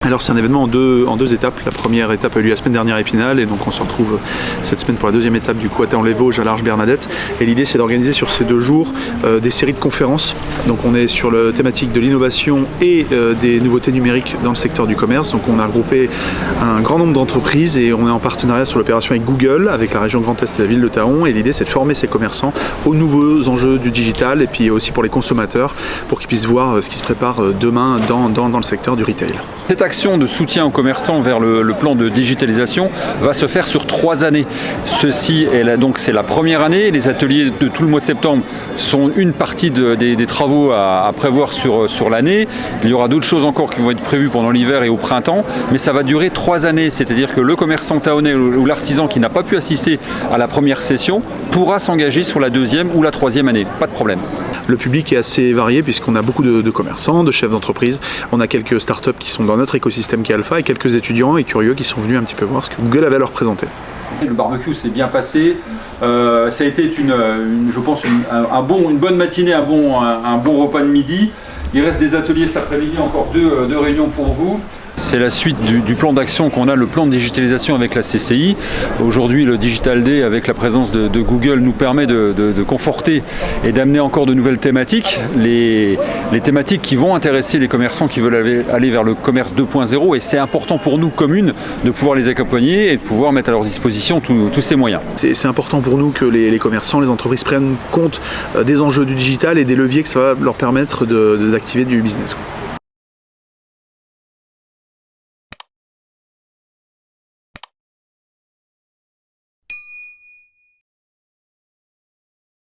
Alors c'est un événement en deux étapes. La première étape a eu lieu la semaine dernière à Épinal et donc on se retrouve cette semaine pour la deuxième étape du coup à Théon-les-Vosges à l'Arche Bernadette. Et l'idée c'est d'organiser sur ces 2 jours des séries de conférences. Donc on est sur la thématique de l'innovation et des nouveautés numériques dans le secteur du commerce. Donc on a regroupé un grand nombre d'entreprises et on est en partenariat sur l'opération avec Google, avec la région Grand Est et la ville de Thaon. Et l'idée c'est de former ces commerçants aux nouveaux enjeux du digital et puis aussi pour les consommateurs pour qu'ils puissent voir ce qui se prépare demain dans le secteur du retail. Cette action de soutien aux commerçants vers le plan de digitalisation va se faire sur 3 années. Ceci donc c'est la première année. Les ateliers de tout le mois de septembre sont une partie des travaux à prévoir sur l'année. Il y aura d'autres choses encore qui vont être prévues pendant l'hiver et au printemps, mais ça va durer 3 années. C'est-à-dire que le commerçant thaonais ou l'artisan qui n'a pas pu assister à la première session pourra s'engager sur la 2e ou la 3e année. Pas de problème. Le public est assez varié puisqu'on a beaucoup de commerçants, de chefs d'entreprise. On a quelques startups qui sont dans notre écosystème qui est Alpha et quelques étudiants et curieux qui sont venus un petit peu voir ce que Google avait à leur présenter. Le barbecue s'est bien passé. Ça a été je pense une bonne matinée, un bon repas de midi. Il reste des ateliers cet après-midi, encore deux réunions pour vous. C'est la suite du plan d'action qu'on a, le plan de digitalisation avec la CCI. Aujourd'hui, le Digital Day, avec la présence de Google, nous permet de conforter et d'amener encore de nouvelles thématiques. Les thématiques qui vont intéresser les commerçants qui veulent aller vers le commerce 2.0. Et c'est important pour nous, communes, de pouvoir les accompagner et de pouvoir mettre à leur disposition tous ces moyens. C'est important pour nous que les commerçants, les entreprises prennent compte des enjeux du digital et des leviers que ça va leur permettre d'activer du business.